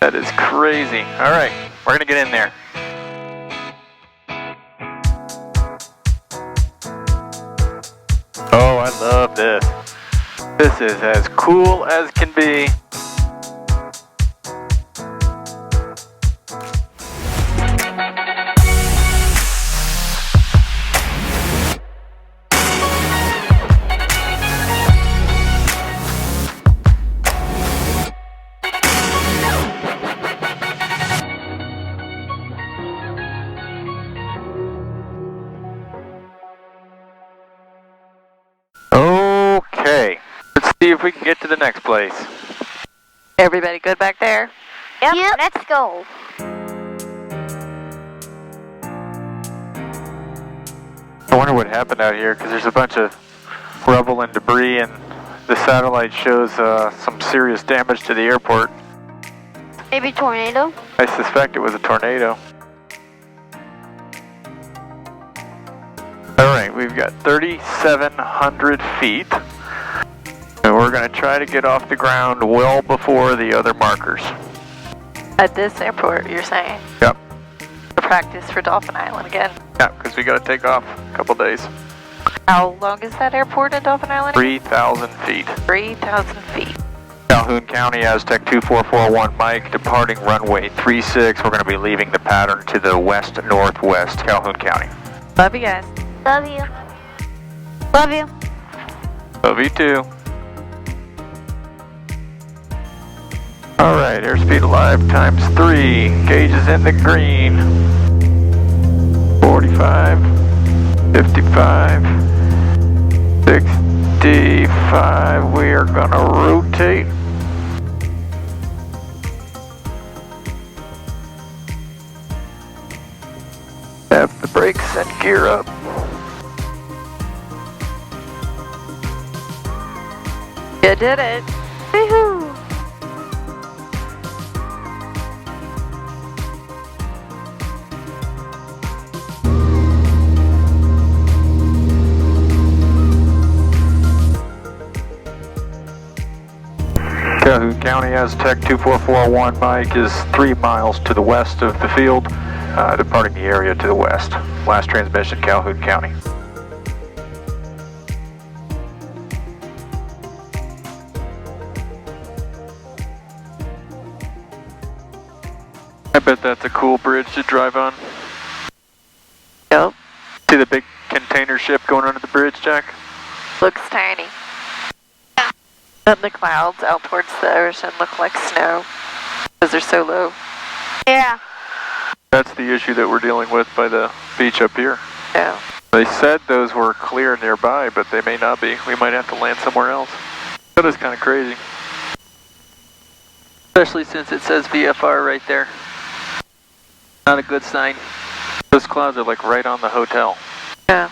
That is crazy. All right, we're gonna get in there. Oh, I love this. This is as cool as can be. Okay, let's see if we can get to the next place. Everybody good back there? Yep, let's go. I wonder what happened out here, because there's a bunch of rubble and debris, and the satellite shows some serious damage to the airport. Maybe tornado? I suspect it was a tornado. Alright, we've got 3,700 feet. And we're going to try to get off the ground well before the other markers. At this airport, you're saying? Yep. To practice for Dauphin Island again? Yeah, because we got to take off a couple days. How long is that airport at Dauphin Island? 3,000 feet. 3,000 feet. Calhoun County, Aztec 2441 Mike, departing runway 36. We're going to be leaving the pattern to the west-northwest, Calhoun County. Love you guys. Love you. Love you. Love you too. Alright, airspeed alive times 3. Gauge is in the green. 45, 55, 65. We are going to rotate. Tap the brakes and gear up. You did it. Woohoo! Calhoun County, Aztec 2441 Mike is 3 miles to the west of the field, departing the area to the west. Last transmission, Calhoun County. I bet that's a cool bridge to drive on. Yep. See the big container ship going under the bridge, Jack? Looks tiny. And the clouds out towards the ocean look like snow because they're so low. Yeah. That's the issue that we're dealing with by the beach up here. Yeah. They said those were clear nearby, but they may not be. We might have to land somewhere else. That is kind of crazy. Especially since it says VFR right there. Not a good sign. Those clouds are like right on the hotel. Yeah.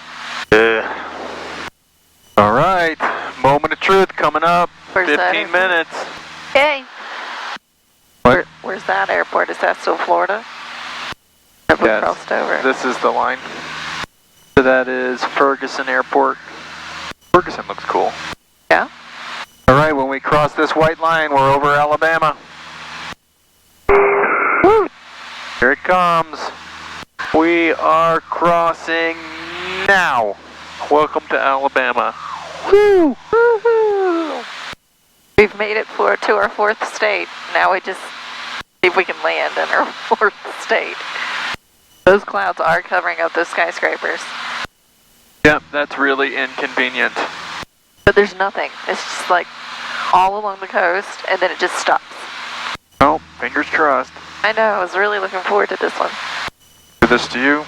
All right, moment of truth coming up. Where's 15 minutes. Okay. Where's that airport? Is that still Florida? Have we Yes. crossed over? This is the line. So that is Ferguson Airport. Ferguson looks cool. Yeah. All right, when we cross this white line, we're over Alabama. Woo! Here it comes. We are crossing now. Welcome to Alabama. Woo! Woo-hoo! We've made it to our 4th state. Now we just see if we can land in our 4th state. Those clouds are covering up those skyscrapers. Yep, that's really inconvenient. But there's nothing. It's just like all along the coast, and then it just stops. Oh, fingers crossed. I know, I was really looking forward to this one. Give this to you.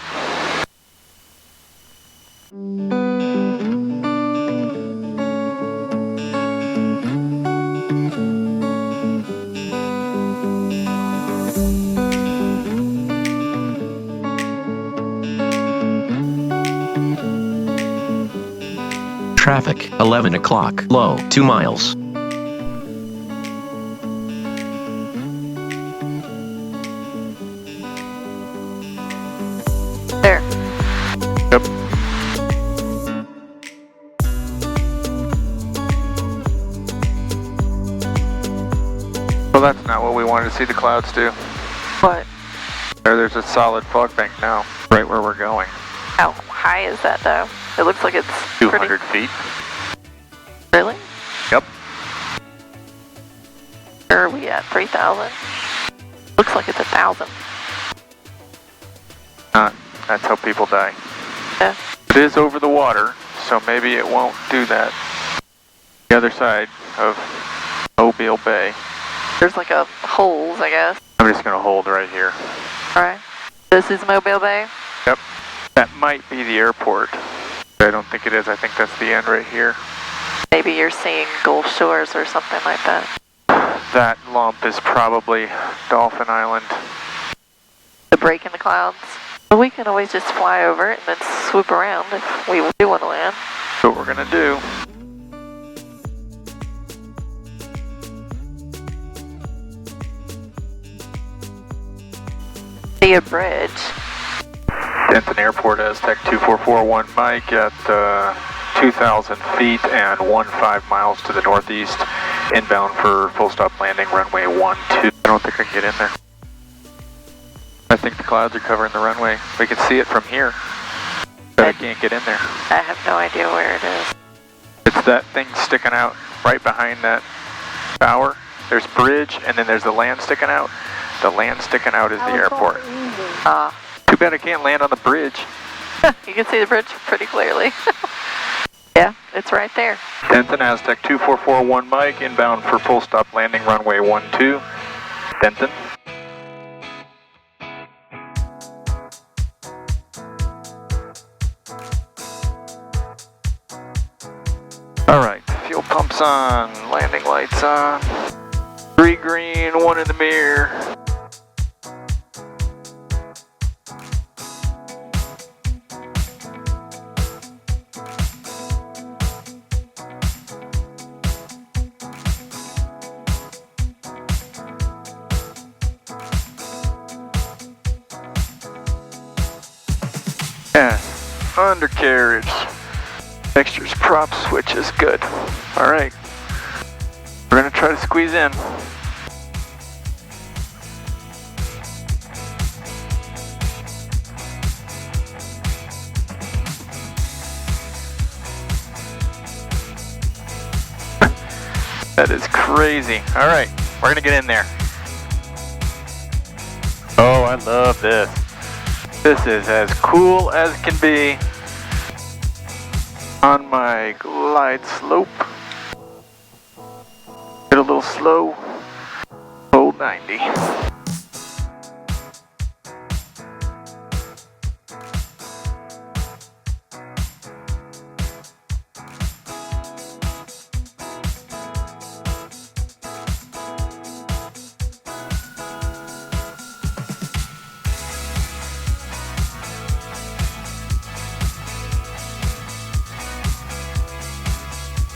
Traffic, 11 o'clock, low, 2 miles. There. Yep. Well, that's not what we wanted to see the clouds do. What? There's a solid fog bank now, right where we're going. How high is that though? It looks like it's 200 feet. Really? Yep. Where are we at? 3,000? Looks like it's 1,000. That's how people die. Yeah. It is over the water, so maybe it won't do that. The other side of Mobile Bay. There's like a holes, I guess. I'm just going to hold right here. Alright. This is Mobile Bay? Yep. That might be the airport. I don't think it is. I think that's the end right here. Maybe you're seeing Gulf Shores or something like that. That lump is probably Dauphin Island. The break in the clouds. But we can always just fly over it and then swoop around if we do want to land. That's what we're going to do. See a bridge. Denton Airport, Aztec 2441 Mike at 2,000 feet and 15 miles to the northeast. Inbound for full stop landing, runway 12. I don't think I can get in there. I think the clouds are covering the runway. We can see it from here, but I can't get in there. I have no idea where it is. It's that thing sticking out right behind that tower. There's bridge, and then there's the land sticking out. The land sticking out is the airport. Too bad I can't land on the bridge. You can see the bridge pretty clearly. Yeah, it's right there. Denton, Aztec 2441 Mike, inbound for full stop landing, runway 12. Denton. Alright, fuel pumps on, landing lights on. 3 green, 1 in the mirror. Yeah, undercarriage. Textures, prop switch is good. Alright, we're gonna try to squeeze in. That is crazy. Alright, we're gonna get in there. Oh, I love this. This is as cool as can be on my glide slope. Get a little slow. Hold 90.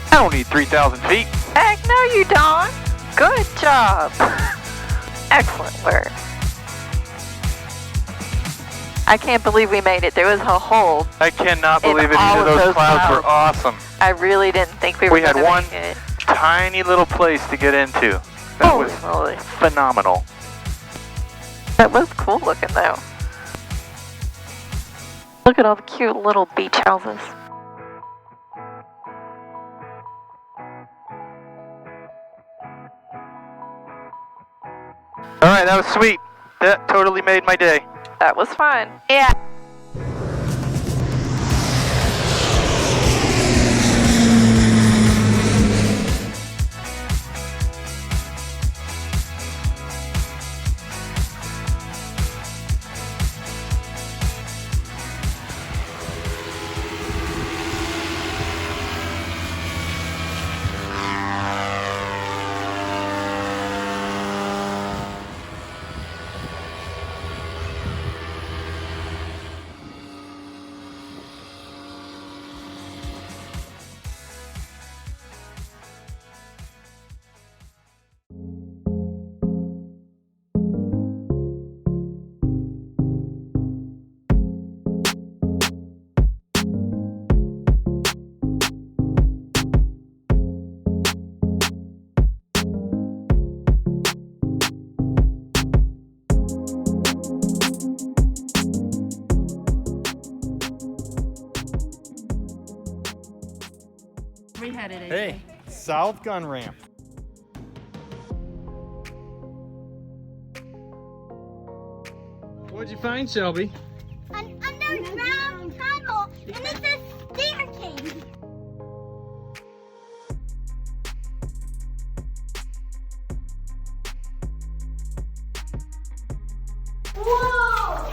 I don't need 3,000 feet. Heck no you don't. Good job. Excellent work. I can't believe we made it. There was a hole. I cannot believe it. all Either of those those clouds were clouds. awesome. I really didn't think we were We had gonna one make it. tiny little place to get into. That Holy was moly. phenomenal. That was cool looking though. Look at all the cute little beach houses. Alright, that was sweet. That totally made my day. That was fun. Yeah. headed, AJ? Hey, south gun ramp. What'd you find, Shelby? An underground tunnel, and it's a staircase. Whoa!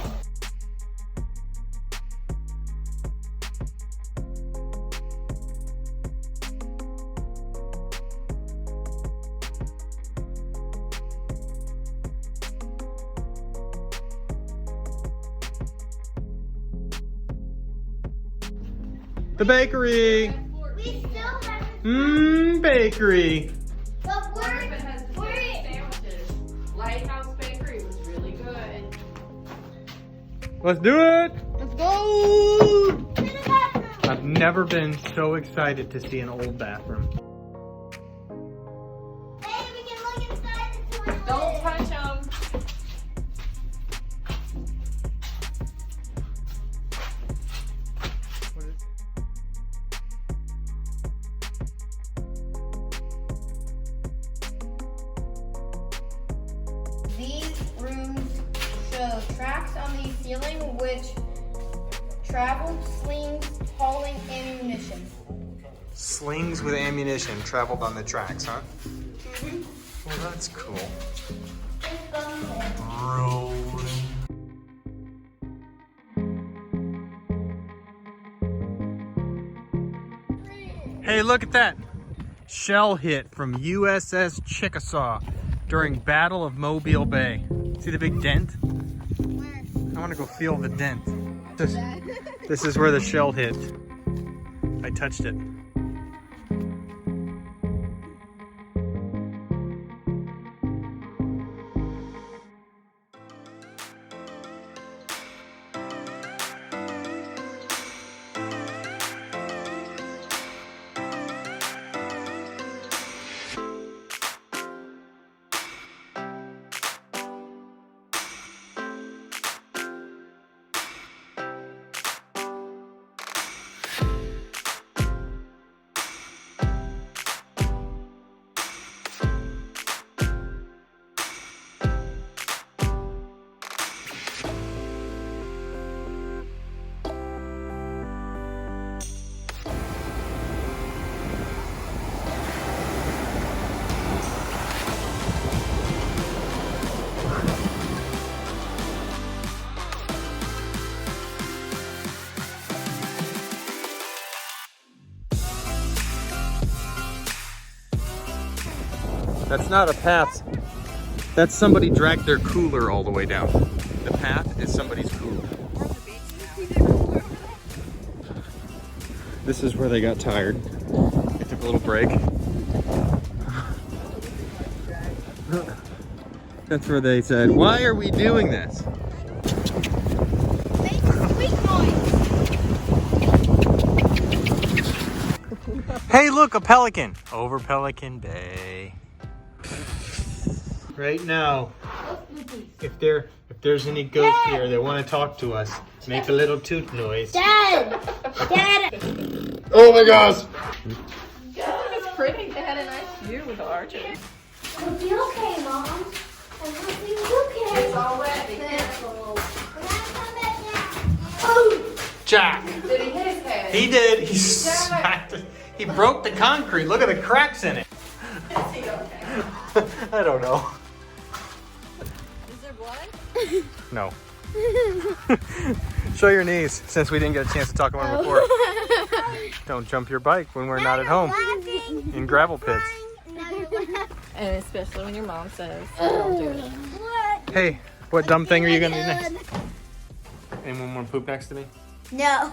The bakery. We still haven't. Bakery. But we're Sandwiches. Lighthouse Bakery was really good. Let's do it. Let's go to the bathroom. I've never been so excited to see an old bathroom. Hey, we can look inside the toilet. Don't touch them. These rooms show tracks on the ceiling which traveled slings hauling ammunition. Slings with ammunition traveled on the tracks, huh? Well, that's cool. Rolling. Hey, look at that. Shell hit from USS Chickasaw during Battle of Mobile Bay. See the big dent? I want to go feel the dent. This is where the shell hit. I touched it. That's not a path. That's somebody dragged their cooler all the way down. The path is somebody's cooler. This is where they got tired. They took a little break. That's where they said, why are we doing this? Make a sweet noise. Hey, look, a pelican. Over Pelican Bay. Right now, if there's any ghosts here that want to talk to us, make a little toot noise. Dad! Dad! Oh my gosh! It's pretty. They had a nice view with the arches. It'll be okay, Mom. Everything's okay. It's all wet. Be careful. We're gonna come back down. Oh! Jack! Did he hit his head? He did. He smacked it. He broke the concrete. Look at the cracks in it. Is he okay? I don't know. Is there blood? No. Show your knees, since we didn't get a chance to talk about it before. Don't jump your bike when we're not at home in gravel pits. And especially when your mom says, don't do it. Hey, what dumb thing are you gonna do next? Anyone want to poop next to me? No.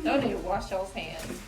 Don't need to wash y'all's hands.